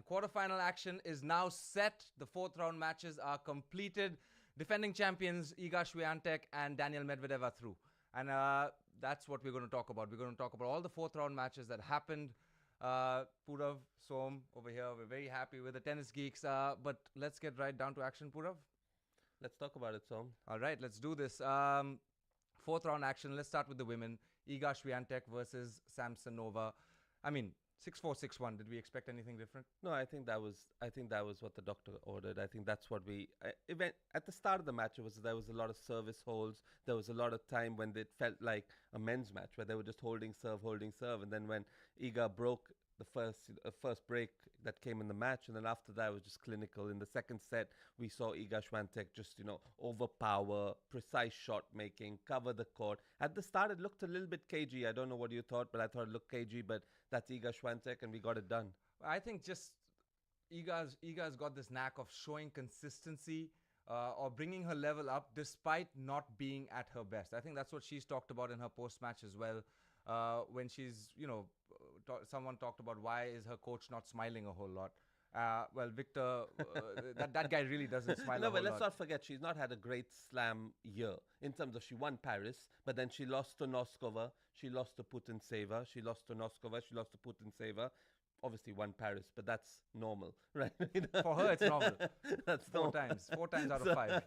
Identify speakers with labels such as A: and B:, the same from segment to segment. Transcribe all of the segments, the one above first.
A: And quarterfinal action is now set. The fourth round matches are completed. Defending champions Iga Swiatek and Daniel Medvedev are through. And that's what we're going to talk about. We're going to talk about all the fourth round matches that happened. Purav, Som over here, we're very happy with the tennis geeks. But let's get right down to action, Purav.
B: Let's talk about it, Som.
A: All right, let's do this. Fourth round action. Let's start with the women. Iga Swiatek versus Samsonova. I mean, 6-4, 6-1. Did we expect anything different?
B: No, I think that was what the doctor ordered. I think that's what we at the start of the match. There was a lot of service holds. There was a lot of time when it felt like a men's match where they were just holding serve, and then when Iga broke the first break that came in the match, and then after that it was just clinical. In the second set, we saw Iga Swiatek just overpower, precise shot making, cover the court. At the start, it looked a little bit cagey. I don't know what you thought, but I thought it looked cagey. But that's Iga Swiatek, and we got it done.
A: I think just Iga's got this knack of showing consistency. Or bringing her level up despite not being at her best. I think that's what she's talked about in her post-match as well. When she's, someone talked about why is her coach not smiling a whole lot. Well, Victor, that guy really doesn't smile a whole lot.
B: No, but let's not forget, she's not had a great slam year in terms of she won Paris, but then she lost to Noskova, she lost to Putintseva, she lost to Putintseva. Obviously won Paris, but that's normal, right?
A: For her, it's normal.
B: That's
A: four times out of 5.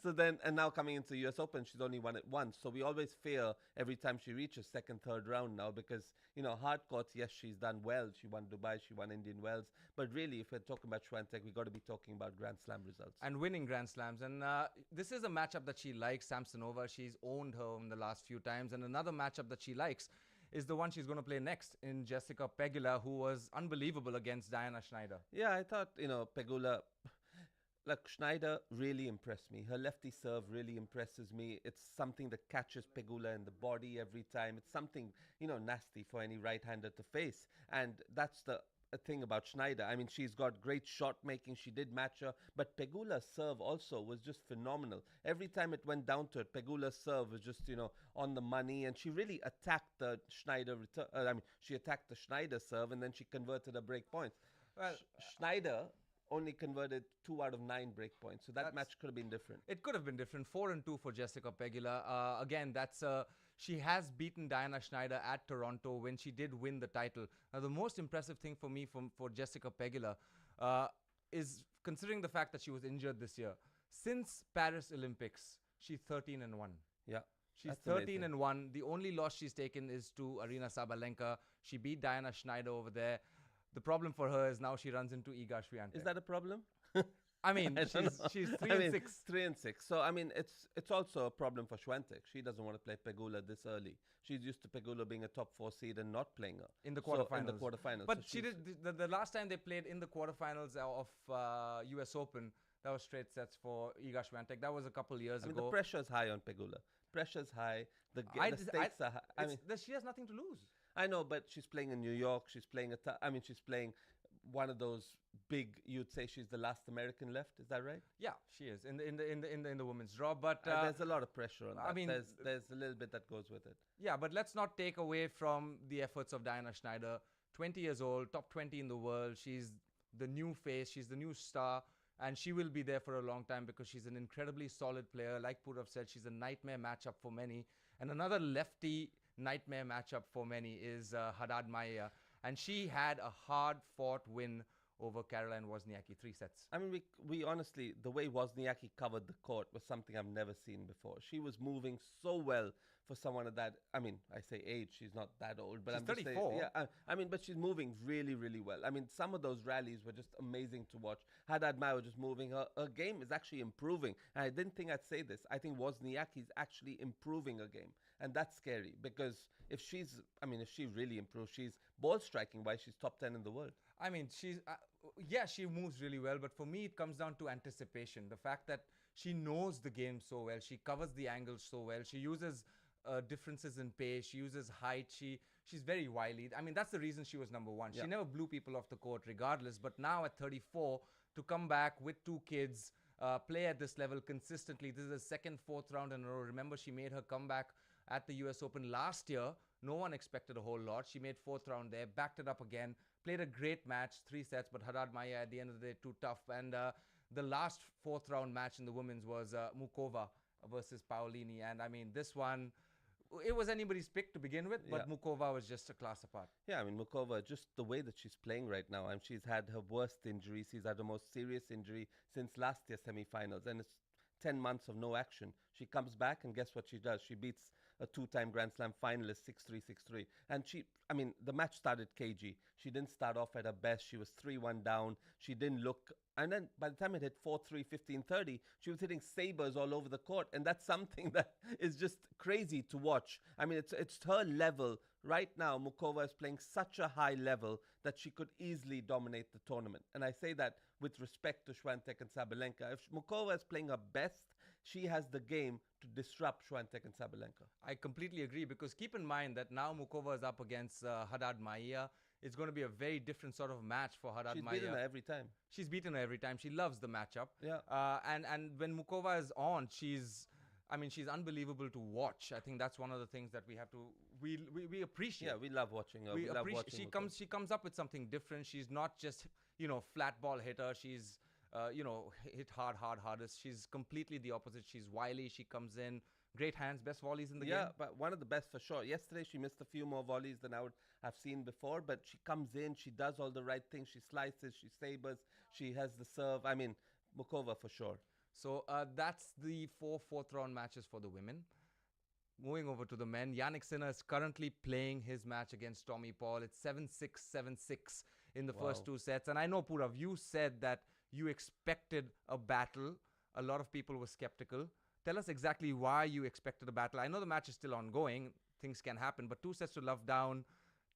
B: So then, and now coming into US Open, she's only won it once. So we always fear every time she reaches second, third round now because, hard courts, yes, she's done well. She won Dubai, she won Indian Wells. But really, if we're talking about Swiatek, we got to be talking about Grand Slam results.
A: And winning Grand Slams. And this is a matchup that she likes, Samsonova. She's owned her in the last few times. And another matchup that she likes is the one she's going to play next in Jessica Pegula, who was unbelievable against Diana Shnaider.
B: Yeah, I thought, Pegula... Look, Shnaider really impressed me. Her lefty serve really impresses me. It's something that catches Pegula in the body every time. It's something, nasty for any right-hander to face. And that's the thing about Shnaider. I mean, she's got great shot making. She did match her. But Pegula's serve also was just phenomenal. Every time it went down to it, Pegula's serve was just, on the money. And she really attacked the Shnaider return. She attacked the Shnaider serve and then she converted her break points. Well, Shnaider only converted 2 out of 9 break points. So that match could have been different.
A: It could have been different. 4-2 for Jessica Pegula. Again, she has beaten Diana Shnaider at Toronto when she did win the title. Now, the most impressive thing for me for Jessica Pegula is considering the fact that she was injured this year. Since Paris Olympics, she's 13-1.
B: Yeah.
A: She's 13-1. The only loss she's taken is to Aryna Sabalenka. She beat Diana Shnaider over there. The problem for her is now she runs into Iga Swiatek.
B: Is that a problem?
A: I mean, she's 3-6.
B: 3-6. So, it's also a problem for Swiatek. She doesn't want to play Pegula this early. She's used to Pegula being a top 4 seed and not playing her.
A: In the quarterfinals.
B: In the quarterfinals.
A: But she did, the last time they played in the quarterfinals of US Open, that was straight sets for Iga Swiatek. That was a couple years ago.
B: The pressure's high on Pegula. Pressure's high. The stakes are high.
A: She has nothing to lose.
B: I know, but she's playing in New York. She's playing she's playing one of those big. You'd say she's the last American left. Is that right?
A: Yeah, she is in the women's draw. But
B: there's a lot of pressure on that.
A: I mean,
B: there's a little bit that goes with it.
A: Yeah, but let's not take away from the efforts of Diana Shnaider. 20 years old, top 20 in the world. She's the new face. She's the new star. And she will be there for a long time because she's an incredibly solid player. Like Purav said, she's a nightmare matchup for many. And another lefty nightmare matchup for many is Haddad Maia. And she had a hard-fought win over Caroline Wozniacki, 3 sets.
B: We honestly, the way Wozniacki covered the court was something I've never seen before. She was moving so well for someone of that, I say age, she's not that old. But
A: she's 34.
B: Yeah, but she's moving really, really well. Some of those rallies were just amazing to watch. Haddad Maia was just moving. Her game is actually improving. And I didn't think I'd say this. I think Wozniacki is actually improving her game. And that's scary because if she really improves, she's ball striking wise, she's top 10 in the world.
A: She moves really well, but for me, it comes down to anticipation. The fact that she knows the game so well, she covers the angles so well, she uses differences in pace, she uses height, she's very wily. That's the reason she was number 1. She never blew people off the court regardless, but now at 34, to come back with 2 kids, play at this level consistently, this is the second, 4th round in a row. Remember, she made her comeback at the US Open last year. No one expected a whole lot. She made fourth round there, backed it up again, played a great match, 3 sets, but Haddad Maia at the end of the day too tough. And the last fourth round match in the women's was Muchova versus Paolini. And I mean, this one, it was anybody's pick to begin with, but Muchova was just a class apart.
B: Yeah, I mean, Muchova, just the way that she's playing right now, and she's had her worst injury. She's had the most serious injury since last year's semi-finals, and it's 10 months of no action. She comes back, and guess what she does? She beats a 2-time Grand Slam finalist 6-3, 6-3. And I mean, the match started cagey. She didn't start off at her best. She was 3-1 down. She didn't look. And then by the time it hit 4-3, 15-30, she was hitting sabers all over the court. And that's something that is just crazy to watch. I mean, it's her level. Right now, Muchova is playing such a high level that she could easily dominate the tournament. And I say that with respect to Swaitek and Sabalenka. If Muchova is playing her best, she has the game to disrupt Swaitek and Sabalenka.
A: I completely agree, because keep in mind that now Muchova is up against Haddad Maia. It's going to be a very different sort of match for Haddad Maia.
B: She's beaten her every time.
A: She's beaten her every time. She loves the matchup.
B: Yeah.
A: And when Muchova is on, she's unbelievable to watch. I think that's one of the things that we have to we appreciate.
B: Yeah, we love watching her. We love watching
A: she comes up with something different. She's not just flat ball hitter. She's hit hardest. She's completely the opposite. She's wily. She comes in, great hands, best volleys in the game.
B: Yeah, but one of the best for sure. Yesterday she missed a few more volleys than I would have seen before, but she comes in, she does all the right things. She slices, she sabers, she has the serve. I mean, Muchova for sure.
A: So that's the 4 fourth-round matches for the women. Moving over to the men, Jannik Sinner is currently playing his match against Tommy Paul. It's 7-6, 7-6 in the first 2 sets. And I know, Purav, you said that you expected a battle. A lot of people were skeptical. Tell us exactly why you expected a battle. I know the match is still ongoing. Things can happen. But 2 sets to love down.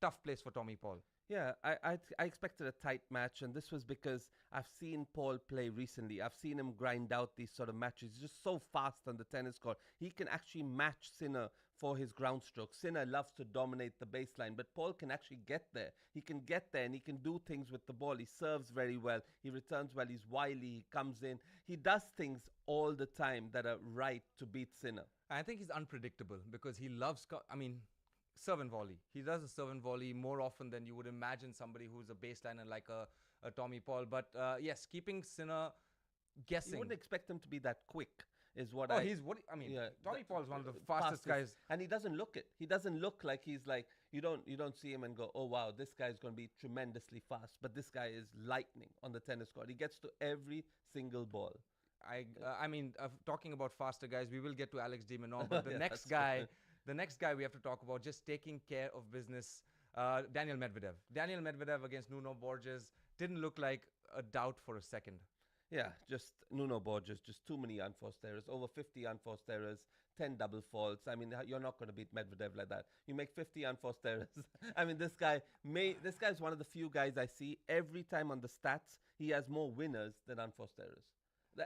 A: Tough place for Tommy Paul.
B: Yeah, I expected a tight match, and this was because I've seen Paul play recently. I've seen him grind out these sort of matches. He's just so fast on the tennis court. He can actually match Sinner for his ground stroke. Sinner loves to dominate the baseline, but Paul can actually get there. He can get there, and he can do things with the ball. He serves very well. He returns well. He's wily. He comes in. He does things all the time that are right to beat Sinner.
A: I think he's unpredictable because he loves... serve and volley. He does a serve and volley more often than you would imagine somebody who's a baseliner like a Tommy Paul. But yes, keeping Sinner guessing.
B: You wouldn't expect him to be that quick, is what
A: Tommy Paul is one of the fastest guys.
B: And he doesn't look it. He doesn't look like he's like, you don't see him and go, oh wow, this guy's going to be tremendously fast. But this guy is lightning on the tennis court. He gets to every single ball.
A: Talking about faster guys, we will get to Alex de Minaur, but the next guy... The next guy we have to talk about, just taking care of business, Daniel Medvedev. Daniel Medvedev against Nuno Borges didn't look like a doubt for a second.
B: Yeah, just Nuno Borges, just too many unforced errors, over 50 unforced errors, 10 double faults. I mean, you're not going to beat Medvedev like that. You make 50 unforced errors. I mean, this guy's one of the few guys I see every time on the stats, he has more winners than unforced errors.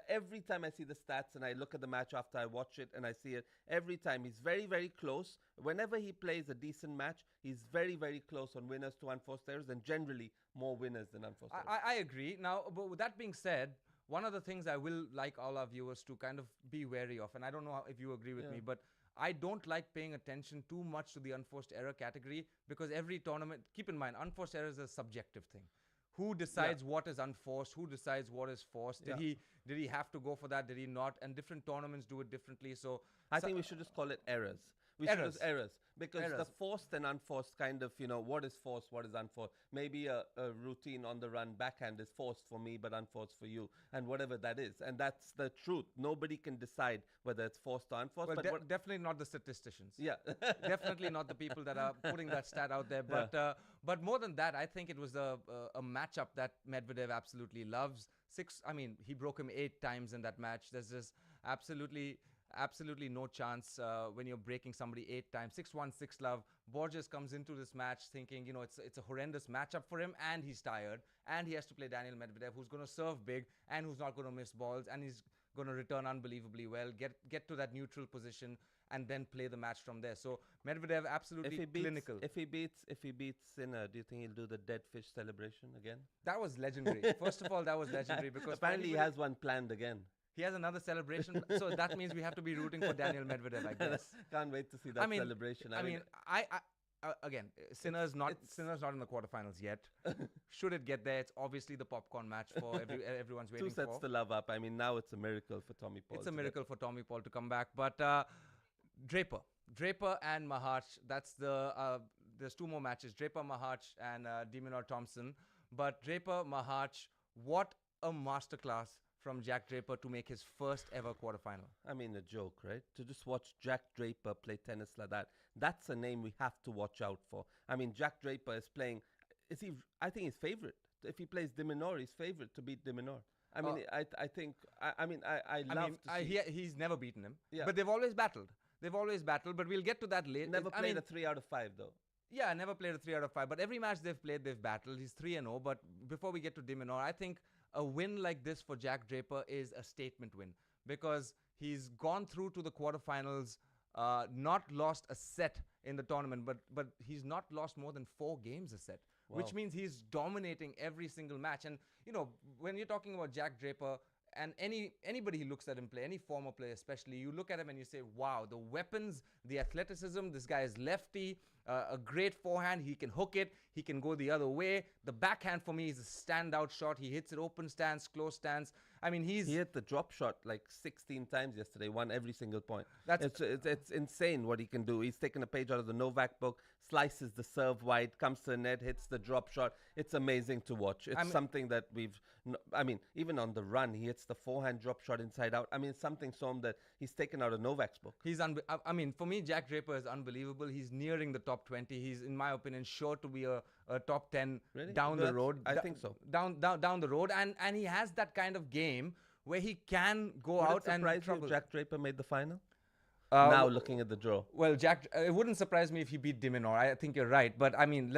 B: Every time I see the stats and I look at the match after I watch it and I see it, every time he's very, very close. Whenever he plays a decent match, he's very, very close on winners to unforced errors, and generally more winners than unforced errors.
A: I agree. Now, but with that being said, one of the things I will like all our viewers to kind of be wary of, and I don't know if you agree with me, but I don't like paying attention too much to the unforced error category, because every tournament, keep in mind, unforced error is a subjective thing. Who decides what is unforced? Who decides what is forced? Did he have to go for that? Did he not? And different tournaments do it differently. So
B: I think we should just call it errors. Errors. Because the forced and unforced kind of, what is forced, what is unforced. Maybe a routine on the run backhand is forced for me, but unforced for you, and whatever that is. And that's the truth. Nobody can decide whether it's forced or unforced.
A: Well, definitely not the statisticians.
B: Yeah.
A: Definitely not the people that are putting that stat out there. But more than that, I think it was a matchup that Medvedev absolutely loves. He broke him 8 times in that match. There's just absolutely no chance when you're breaking somebody 8 times. 6-1, 6-love. Borges comes into this match thinking, it's a horrendous matchup for him, and he's tired, and he has to play Daniel Medvedev, who's going to serve big and who's not going to miss balls, and he's going to return unbelievably well, get to that neutral position, and then play the match from there. So Medvedev absolutely clinical.
B: If he beats Sinner, do you think he'll do the dead fish celebration again?
A: That was legendary. First of all, that was legendary because
B: apparently he has one planned again.
A: He has another celebration. So that means we have to be rooting for Daniel Medvedev, I guess.
B: Can't wait to see that celebration.
A: Again, Sinner's not in the quarterfinals yet. Should it get there, it's obviously the popcorn match for everyone's waiting for.
B: 2 sets to love up. I mean, now it's a miracle for Tommy Paul.
A: It's a miracle for Tommy Paul to come back. But Draper and Machac. That's there's 2 more matches. Draper, Machac, and Minaur, Thompson. But Draper, Machac, what a masterclass from Jack Draper to make his first ever quarterfinal.
B: I mean, a joke, right? To just watch Jack Draper play tennis like that. That's a name we have to watch out for. I mean, Jack Draper is playing. I think he's favorite. If he plays Minaur, he's favorite to beat Minaur. I mean, I love to see.
A: He's never beaten him.
B: Yeah.
A: But they've always battled. But we'll get to that later.
B: Never played a 3 out of 5 though.
A: Yeah, never played a 3 out of 5. But every match they've played, they've battled. He's 3-0. But before we get to Minaur, I think a win like this for Jack Draper is a statement win because he's gone through to the quarterfinals, not lost a set in the tournament, but he's not lost more than 4 games a set, which means he's dominating every single match. And, when you're talking about Jack Draper and anybody who looks at him play, any former player especially, you look at him and you say, wow, the weapons, the athleticism, this guy is lefty, a great forehand, he can hook it, he can go the other way. The backhand for me is a standout shot. He hits it open stance, close stance. I mean, he
B: hit the drop shot like 16 times yesterday, won every single point. It's insane what he can do. He's taken a page out of the Novak book, slices the serve wide, comes to the net, hits the drop shot. It's amazing to watch. It's something that even on the run, he hits the forehand drop shot inside out. I mean, it's something that he's taken out of Novak's book.
A: For me, Jack Draper is unbelievable. He's nearing the top 20. He's, in my opinion, sure to be a top 10 down the road.
B: I think so.
A: Down the road. And he has that kind of game where he can go out and trouble.
B: You Jack Draper made the final? Now looking at the draw.
A: Well, it wouldn't surprise me if he beat Minaur. I think you're right. But, I mean,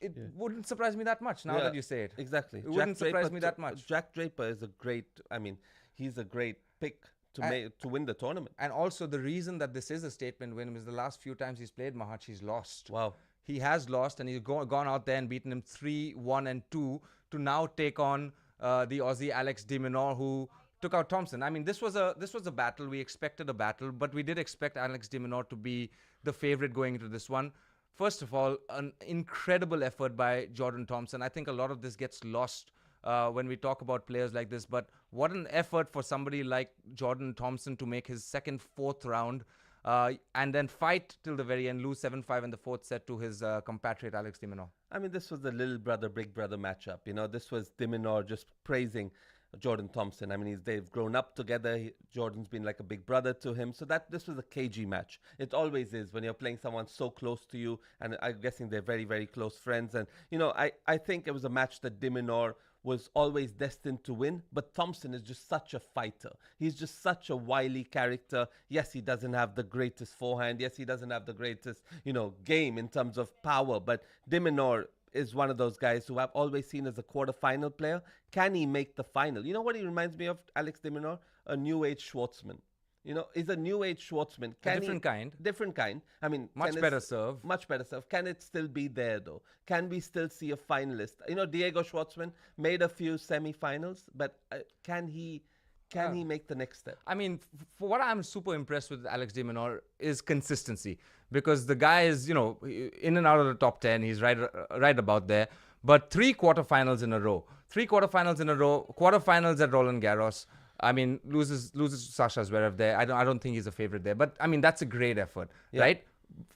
A: it wouldn't surprise me that much now that you say it.
B: Exactly.
A: It wouldn't surprise me that much.
B: Jack Draper is he's a great pick to win the tournament.
A: And also the reason that this is a statement win is the last few times he's played Machac, he's lost.
B: Wow.
A: He has lost and he's gone out there and beaten him 3-1 and 2 to now take on the Aussie Alex de Minaur, who took out Thompson. I mean, this was a battle. We expected a battle, but we did expect Alex de Minaur to be the favorite going into this one. First of all, an incredible effort by Jordan Thompson. I think a lot of this gets lost when we talk about players like this, but what an effort for somebody like Jordan Thompson to make his second, 4th round and then fight till the very end, lose 7-5 in the 4th set to his compatriot Alex de Minaur.
B: I mean, this was the little brother, big brother matchup. This was de Minaur just praising Jordan Thompson. I mean, they've grown up together. Jordan's been like a big brother to him. So this was a cagey match. It always is when you're playing someone so close to you. And I'm guessing they're very, very close friends. And, I think it was a match that de Minaur was always destined to win. But Thompson is just such a fighter. He's just such a wily character. Yes, he doesn't have the greatest forehand. Yes, he doesn't have the greatest, game in terms of power. But de Minaur is one of those guys who I've always seen as a quarterfinal player. Can he make the final? You know what he reminds me of, Alex de Minaur? A new age Schwartzman. He's a new age Schwartzman.
A: Different kind.
B: I mean,
A: much better serve.
B: Can it still be there though? Can we still see a finalist? Diego Schwartzman made a few semi-finals, but can he make the next step?
A: I mean, for what I'm super impressed with Alex de Minaur is consistency, because the guy is, in and out of the top 10. He's right about there. But 3 quarterfinals in a row. Quarterfinals at Roland Garros. I mean, loses to Sasha Zverev there. I don't think he's a favorite there. But, I mean, that's a great effort, right?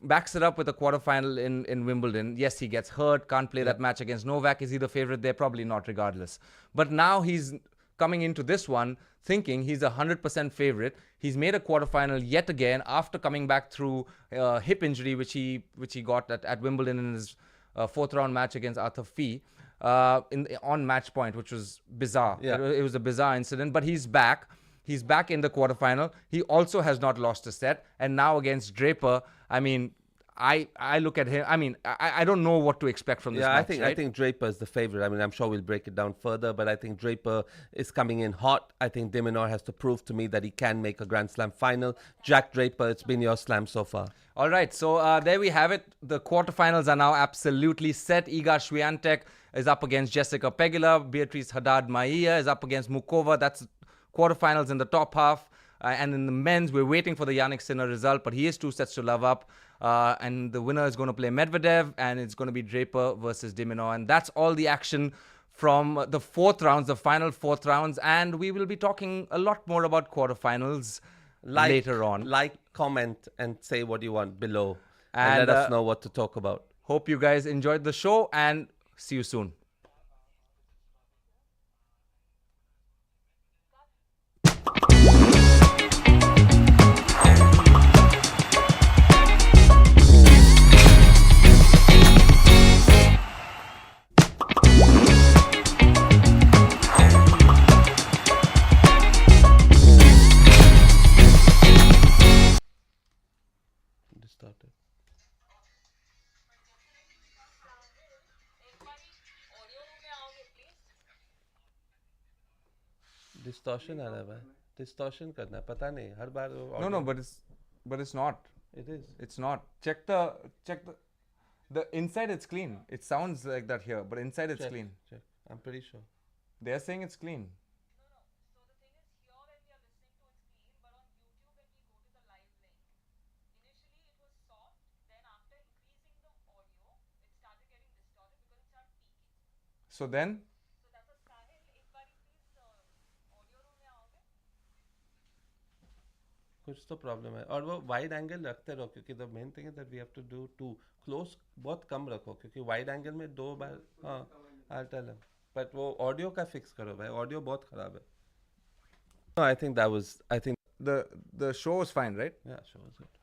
A: Backs it up with a quarterfinal in Wimbledon. Yes, he gets hurt, can't play that match against Novak. Is he the favorite there? Probably not, regardless. But now he's coming into this one thinking he's 100% favorite. He's made a quarterfinal yet again after coming back through hip injury, which he got at Wimbledon in his 4th round match against Arthur Fee on match point, which was bizarre.
B: Yeah.
A: It was a bizarre incident, but he's back. He's back in the quarterfinal. He also has not lost a set. And now against Draper, I mean, I look at him. I mean, I don't know what to expect from this
B: Yeah,
A: match.
B: I think Draper is the favorite. I mean, I'm sure we'll break it down further, but I think Draper is coming in hot. I think Minaur has to prove to me that he can make a Grand Slam final. Jack Draper, it's been your slam so far.
A: All right, so there we have it. The quarterfinals are now absolutely set. Iga Swiatek is up against Jessica Pegula. Beatrice Haddad Maia is up against Muchova. That's quarterfinals in the top half. And in the men's, we're waiting for the Yannick Sinner result, but he is 2 sets to love up. And the winner is going to play Medvedev, and it's going to be Draper versus de Minaur. And that's all the action from the fourth rounds, the final fourth rounds. And we will be talking a lot more about quarterfinals later on.
B: Like, comment, and say what you want below. And let us know what to talk about.
A: Hope you guys enjoyed the show, and see you soon.
B: Distorted. Distortion आ रहा है भाई. Distortion करना है. पता नहीं हर बार.
A: No, but it's not.
B: It is.
A: It's not. Check the inside. It's clean. It sounds like that here, but inside it's clean.
B: Check. I'm pretty sure.
A: They're saying it's clean. So then?
B: कुछ तो problem है और वो wide angle रखते रहो क्योंकि the main thing is that we have to do to close बहुत कम रखो क्योंकि वाइड एंगल में 2 बार हाँ आई टेल हिम बट वो ऑडियो का फिक्स करो भाई ऑडियो बहुत खराब है. No, I think that was the
A: show was fine, right?
B: Yeah, show was good.